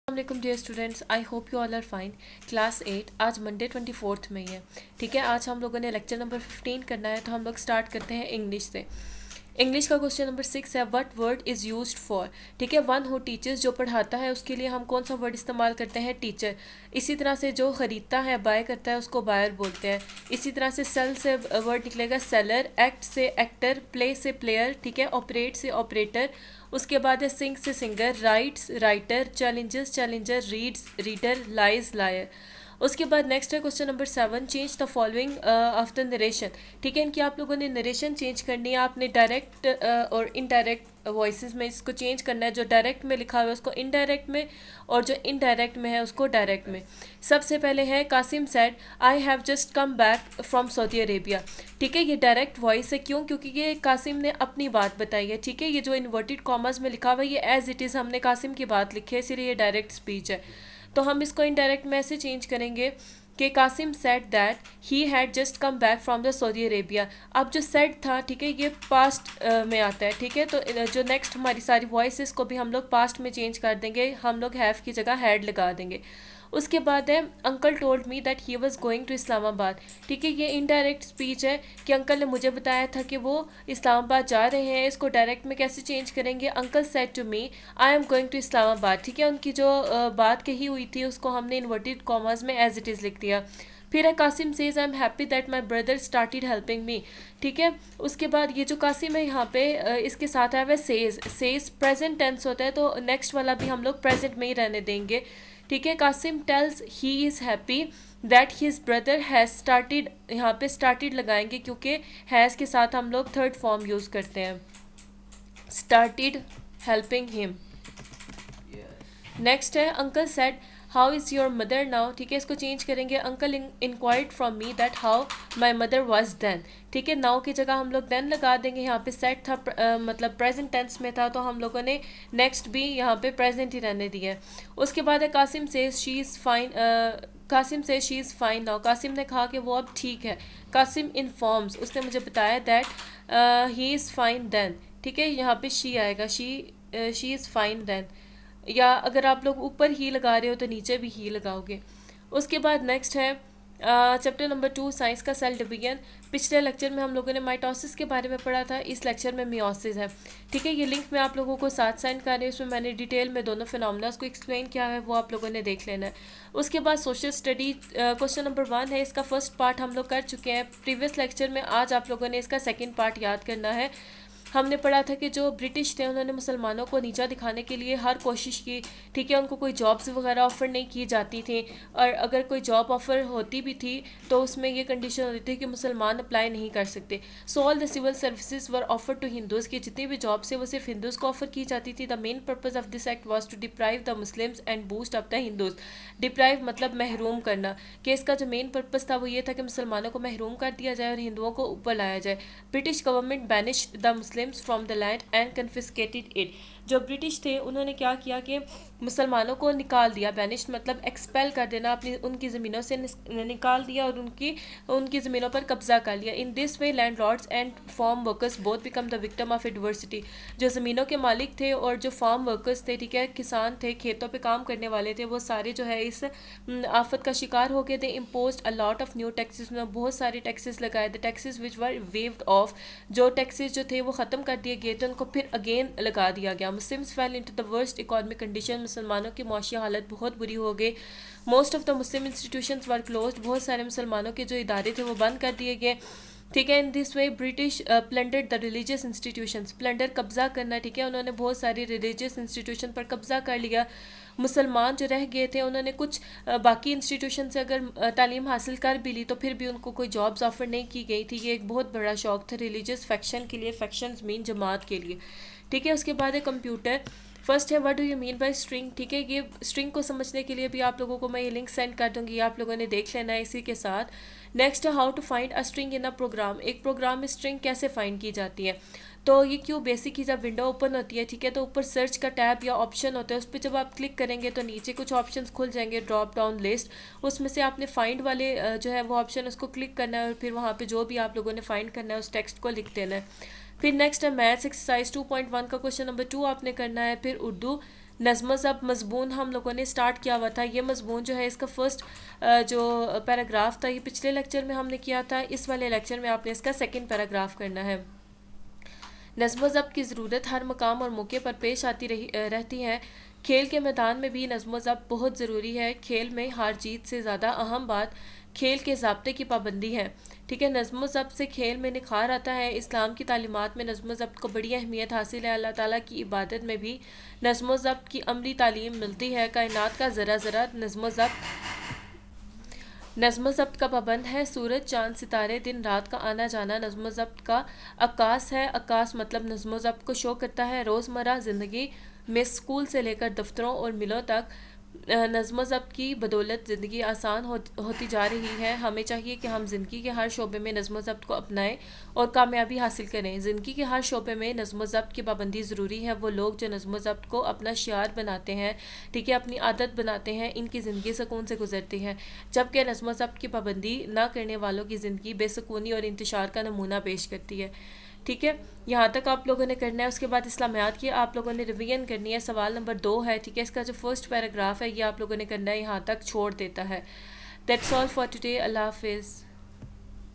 वालेकुम dear students, I hope you all are fine. Class 8 आज Monday 24 में ही है। ठीक है, आज हम लोगों ने लेक्चर नंबर 15 करना है, तो हम लोग स्टार्ट करते हैं इंग्लिश से। इंग्लिश का क्वेश्चन नंबर 6 है, what word is used for. ठीक है, वन हु टीचर्स, जो पढ़ाता है उसके लिए हम कौन सा वर्ड इस्तेमाल करते हैं, टीचर। इसी तरह से जो ख़रीदता है, बाय करता है, उसको बायर बोलते हैं। इसी तरह से सेल से वर्ड निकलेगा सेलर, एक्ट से एक्टर, प्ले से प्लेयर, ठीक है, ऑपरेट से ऑपरेटर। उसके बाद है सिंग से singer, writes writer, challenges challenger, reads reader, lies liar. उसके बाद नेक्स्ट है question number 7, change the following of the narration. ठीक है, इनकी आप लोगों ने नरेशन चेंज करनी है, आपने डायरेक्ट और इनडायरेक्ट वॉइसेस में इसको चेंज करना है। जो डायरेक्ट में लिखा हुआ है उसको इनडायरेक्ट में, और जो इनडायरेक्ट में है उसको डायरेक्ट में। सबसे पहले है Qasim said I have just come back from Saudi Arabia. ठीक है, ये डायरेक्ट वॉइस है, क्यों? क्योंकि ये कासिम ने अपनी बात बताई है। ठीक है, ये जो इन्वर्टेड कॉमर्स में लिखा हुआ है ये एज इट इज़ हमने कासिम की बात लिखी है, इसलिए ये डायरेक्ट स्पीच है। तो हम इसको इनडायरेक्ट में ऐसे चेंज करेंगे कि Qasim said that he had just come back from the Saudi Arabia. अब जो सेड था, ठीक है, ये पास्ट में आता है। ठीक है, तो जो नेक्स्ट हमारी सारी वॉइसेस को भी हम लोग पास्ट में चेंज कर देंगे, हम लोग हैव की जगह हैड लगा देंगे। उसके बाद है uncle told me that he was going to Islamabad. ठीक है, ये इनडायरेक्ट स्पीच है कि अंकल ने मुझे बताया था कि वो इस्लामाबाद जा रहे हैं। इसको डायरेक्ट में कैसे चेंज करेंगे, uncle said to me I am going to Islamabad. ठीक है, उनकी जो बात कही हुई थी उसको हमने इन्वर्टेड कॉमर्स में एज इट इज़ लिख दिया। फिर है Qasim says I am happy that my brother started helping me. ठीक है, उसके बाद ये जो कासिम है यहाँ पे इसके साथ आया हुआ सेज। सेज प्रेजेंट टेंस होता है, तो नेक्स्ट वाला भी हम लोग प्रेजेंट में ही रहने देंगे। ठीक है, Qasim tells he is happy that his brother has started, यहाँ पे स्टार्टेड लगाएंगे क्योंकि हैज़ के साथ हम लोग थर्ड फॉर्म यूज़ करते हैं, स्टार्टेड हेल्पिंग हिम। नेक्स्ट है uncle said how is your mother now. ठीक है, इसको चेंज करेंगे, uncle inquired from me that how my mother was then. ठीक है, नाउ की जगह हम लोग देन लगा देंगे। यहाँ पे सेट था मतलब प्रेजेंट टेंस में था, तो हम लोगों ने नेक्स्ट भी यहाँ पे प्रेजेंट ही रहने दिया है। उसके बाद है Qasim said she is fine, Qasim said she is fine now. कासिम ने कहा कि वो अब ठीक है। कासिम इन्फॉर्म्स, उसने मुझे बताया that he is fine then. ठीक है, यहाँ पे शी आएगा, शी इज़ फाइन देन, या अगर आप लोग ऊपर ही लगा रहे हो तो नीचे भी ही लगाओगे। उसके बाद नेक्स्ट है चैप्टर नंबर 2 साइंस का सेल डिवीजन। पिछले लेक्चर में हम लोगों ने माइटोसिस के बारे में पढ़ा था, इस लेक्चर में मियोसिस है। ठीक है, ये लिंक मैं आप लोगों को साथ सेंड कर रही हूँ, उसमें मैंने डिटेल में दोनों फिनोमेना को एक्सप्लेन किया है, वो आप लोगों ने देख लेना है। उसके बाद सोशल स्टडी क्वेश्चन नंबर 1 है, इसका फर्स्ट पार्ट हम लोग कर चुके हैं प्रीवियस लेक्चर में। आज आप लोगों ने इसका सेकेंड पार्ट याद करना है। हमने पढ़ा था कि जो ब्रिटिश थे उन्होंने मुसलमानों को नीचा दिखाने के लिए हर कोशिश की। ठीक है, उनको कोई जॉब्स वगैरह ऑफ़र नहीं की जाती थी, और अगर कोई जॉब ऑफ़र होती भी थी तो उसमें ये कंडीशन होती थी कि मुसलमान अप्लाई नहीं कर सकते। So all the civil services were offer to Hindus, की जितनी भी जॉब्स है वो सिर्फ हिंदूज़ को ऑफर की जाती थी। The main purpose of this act was to deprive the Muslims and boost up the Hindus. Deprive मतलब महरूम करना, कि इसका जो मेन पर्पज़ था वो ये था कि मुसलमानों को महरूम कर दिया जाए और हिंदुओं को ऊपर लाया जाए। British government banished the Muslims from the land and confiscated it. जो ब्रिटिश थे उन्होंने क्या किया कि मुसलमानों को निकाल दिया, बैनिश्ड मतलब एक्सपेल कर देना, अपनी उनकी ज़मीनों से निकाल दिया और उनकी ज़मीनों पर कब्जा कर लिया। In this way landlords and farm workers both become the victim of adversity. जो ज़मीनों के मालिक थे और जो फार्म वर्कर्स थे, ठीक है, किसान थे, खेतों पे काम करने वाले थे, वो सारे जो है इस आफत का शिकार हो गए थे। Imposed a lot of new taxes, में बहुत सारे टैक्सेस लगाए थे। Taxes which were waived of, जो टैक्सेस जो थे वो ख़त्म कर दिए गए थे, उनको फिर अगेन लगा दिया गया। Muslims fail into the worst economic condition, मुसलमानों की मुआशी हालत बहुत बुरी हो गई। Most of the Muslim institutions were closed, बहुत सारे मुसलमानों के जो इदारे थे वो बंद कर दिए गए। ठीक है, इन this way British plundered the religious institutions, plunder कब्जा करना। ठीक है, उन्होंने बहुत सारी रिलीजियस इंस्टीट्यूशन पर कब्जा कर लिया। मुसलमान जो रह गए थे उन्होंने कुछ बाकी इंस्टीट्यूशन से अगर तालीम हासिल कर भी ली तो फिर भी उनको कोई जॉब्स ऑफर नहीं की गई थी। ये एक बहुत बड़ा शौक था रिलीजियस फैक्शन के लिए, फैक्शंस मीन जमात के लिए। ठीक है, उसके बाद है कंप्यूटर। फर्स्ट है what do you mean by string. ठीक है, ये स्ट्रिंग को समझने के लिए भी आप लोगों को मैं ये लिंक सेंड कर दूंगी, आप लोगों ने देख लेना है इसी के साथ। नेक्स्ट है how to find a string in a program, एक प्रोग्राम में स्ट्रिंग कैसे फाइंड की जाती है। तो ये क्यों बेसिक ही जब विंडो ओपन होती है, ठीक है, तो ऊपर सर्च का टैब या ऑप्शन होता है, उस पर जब आप क्लिक करेंगे तो नीचे कुछ ऑप्शंस खुल जाएंगे, ड्रॉप डाउन लिस्ट, उसमें से आपने फाइंड वाले जो है वो ऑप्शन उसको क्लिक करना है और फिर वहाँ पे जो भी आप लोगों ने फाइंड करना है उस टेक्स्ट को लिख देना है। फिर नेक्स्ट है मैथ्स एक्सरसाइज 2.1 का क्वेश्चन नंबर 2 आपने करना है। फिर उर्दू नज़्म ज़ब्त मज़मून हम लोगों ने स्टार्ट किया हुआ था। ये मज़मून जो है इसका फर्स्ट जो पैराग्राफ था ये पिछले लेक्चर में हमने किया था। इस वाले लेक्चर में आपने इसका सेकंड पैराग्राफ करना है। नज़्म ज़ब्त की ज़रूरत हर मकाम और मौके पर पेश आती रहती है। खेल के मैदान में भी नज़्म ज़ब्त बहुत ज़रूरी है। खेल में हार जीत से ज़्यादा अहम बात खेल के ज़ाब्ते की पाबंदी है। ठीक है, नज़्म ज़ब्त से खेल में निखार आता है। इस्लाम की तालीमात में नज़्म ज़ब्त को बड़ी अहमियत हासिल है। अल्लाह ताला की इबादत में भी नज़्म ज़ब्त की अमली तालीम मिलती है। कायनात का ज़रा ज़रा नज़्म ज़ब्त का पाबंद है। सूरज, चाँद, सितारे, दिन रात का आना जाना नज़्म ज़ब्त का अक्कास है। अक्कास मतलब नज़्म ज़ब्त को शो करता है। रोज़मर्रा ज़िंदगी में स्कूल से लेकर दफ्तरों और मिलों तक नज़्म ज़ब्त की बदौलत ज़िंदगी आसान होती जा रही है। हमें चाहिए कि हम ज़िंदगी के हर शोबे में नज़्म ज़ब्त को अपनाएं और कामयाबी हासिल करें। ज़िंदगी के हर शोबे में नज़्म ज़ब्त की पाबंदी ज़रूरी है। वो लोग जो नज़्म ज़ब्त को अपना शियार बनाते हैं, ठीक है, अपनी आदत बनाते हैं, इनकी ज़िंदगी सुकून से गुजरती है, जबकि नज़्म ज़ब्त की पाबंदी ना करने वालों की ज़िंदगी बेसुकूनी और इंतशार का नमूना पेश करती है। ठीक है, यहाँ तक आप लोगों ने करना है। उसके बाद इस्लामियात की आप लोगों ने रिवीजन करनी है। सवाल नंबर 2 है, ठीक है, इसका जो फर्स्ट पैराग्राफ है ये आप लोगों ने करना है, यहाँ तक छोड़ देता है। That's all for today. अल्लाह हाफिज़।